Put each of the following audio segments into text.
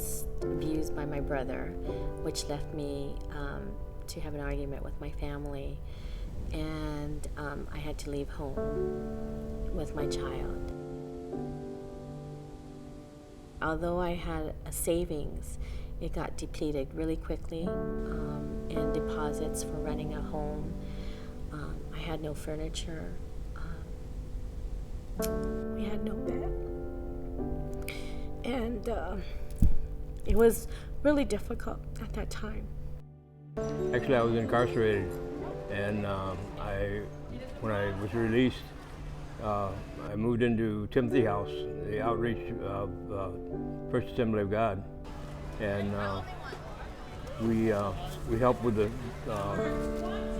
was abused by my brother, which left me to have an argument with my family, and I had to leave home with my child. Although I had a savings, it got depleted really quickly, and deposits for running a home. I had no furniture. We had no bed. And it was really difficult at that time. Actually, I was incarcerated, and when I was released, I moved into Timothy House, the outreach of First Assembly of God, and we helped with the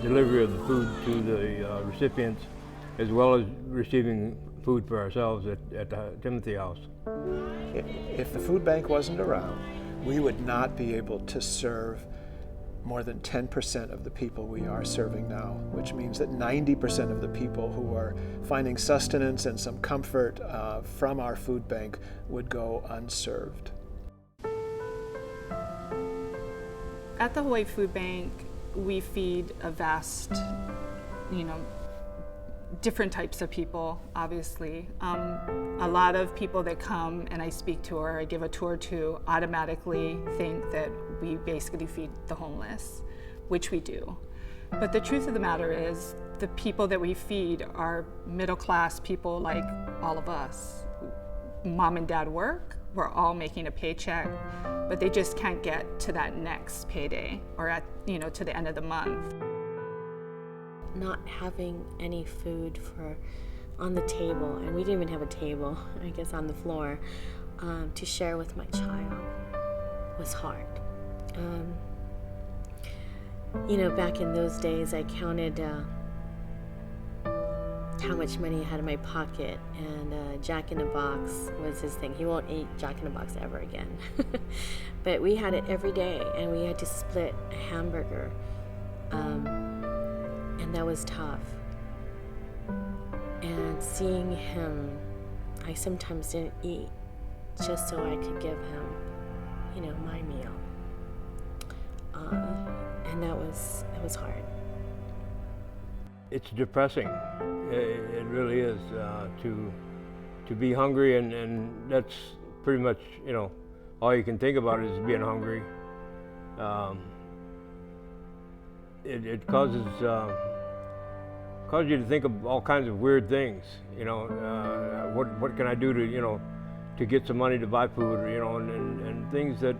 delivery of the food to the recipients, as well as receiving food for ourselves at the Timothy House. If the food bank wasn't around, we would not be able to serve more than 10% of the people we are serving now, which means that 90% of the people who are finding sustenance and some comfort from our food bank would go unserved. At the Hawaii Food Bank, we feed a vast, different types of people, obviously. A lot of people that come and I speak to or I give a tour to automatically think that we basically feed the homeless, which we do. But the truth of the matter is, the people that we feed are middle-class people like all of us. Mom and dad work, we're all making a paycheck, but they just can't get to that next payday or to the end of the month. Not having any food on the table, and we didn't even have a table, I guess on the floor, to share with my child was hard. Back in those days, I counted how much money I had in my pocket, and Jack in the Box was his thing. He won't eat Jack in the Box ever again. But we had it every day, and we had to split a hamburger. And that was tough. And seeing him, I sometimes didn't eat just so I could give him, my meal. And that was hard. It's depressing. It really is to be hungry, and that's pretty much all you can think about is being hungry. It causes you to think of all kinds of weird things. What can I do to get some money to buy food, and things that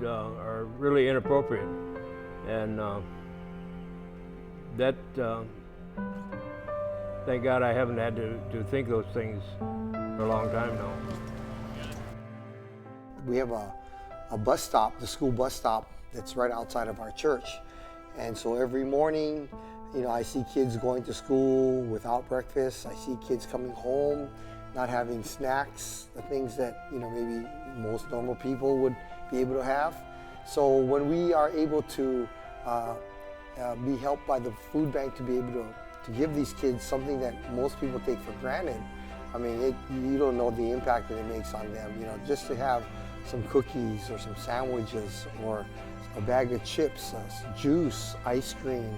are really inappropriate, and that. Thank God I haven't had to think those things for a long time now. We have a bus stop, the school bus stop, that's right outside of our church. And so every morning, I see kids going to school without breakfast. I see kids coming home, not having snacks, the things that, maybe most normal people would be able to have. So when we are able to be helped by the food bank to be able to give these kids something that most people take for granted, you don't know the impact that it makes on them. Just to have some cookies or some sandwiches or a bag of chips, juice, ice cream,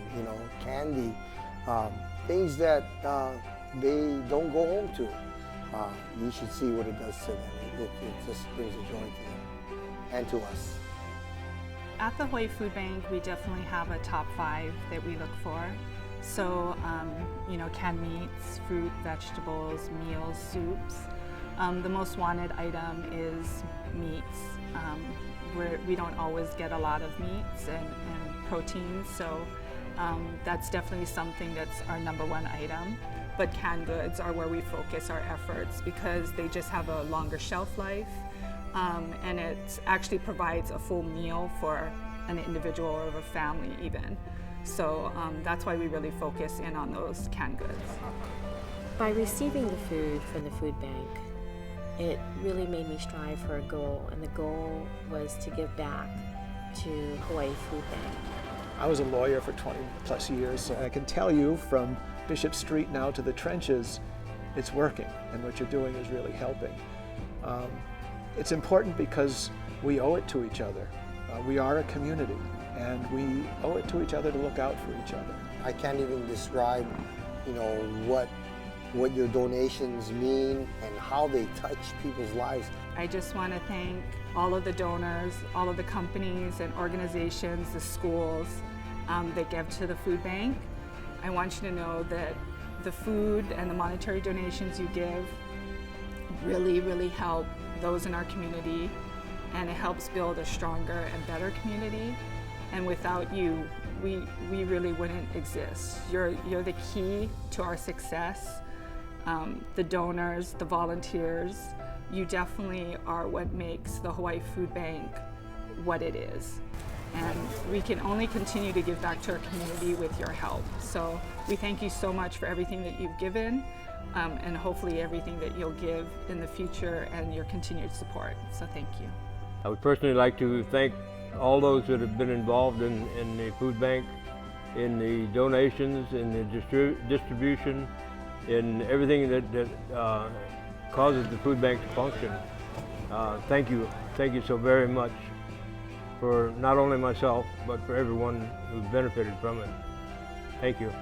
candy, things that they don't go home to. You should see what it does to them. It just brings a joy to them and to us. At the Hawaii Food Bank, we definitely have a top 5 that we look for. So, canned meats, fruit, vegetables, meals, soups. The most wanted item is meats. We don't always get a lot of meats and proteins, so that's definitely something that's our #1 item. But canned goods are where we focus our efforts because they just have a longer shelf life, and it actually provides a full meal for an individual or a family even. So that's why we really focus in on those canned goods. By receiving the food from the food bank, it really made me strive for a goal, and the goal was to give back to Hawaii Food Bank. I was a lawyer for 20 plus years, so I can tell you from Bishop Street now to the trenches, it's working, and what you're doing is really helping. It's important because we owe it to each other. We are a community, and we owe it to each other to look out for each other. I can't even describe, what your donations mean and how they touch people's lives. I just want to thank all of the donors, all of the companies and organizations, the schools that give to the food bank. I want you to know that the food and the monetary donations you give really, really help those in our community, and it helps build a stronger and better community. And without you, we really wouldn't exist. You're the key to our success. The donors, the volunteers, you definitely are what makes the Hawaii Food Bank what it is. And we can only continue to give back to our community with your help. So we thank you so much for everything that you've given, and hopefully everything that you'll give in the future and your continued support. So thank you. I would personally like to thank all those that have been involved in the food bank, in the donations, in the distribution, in everything that causes the food bank to function. Thank you so very much for not only myself, but for everyone who benefited from it. Thank you.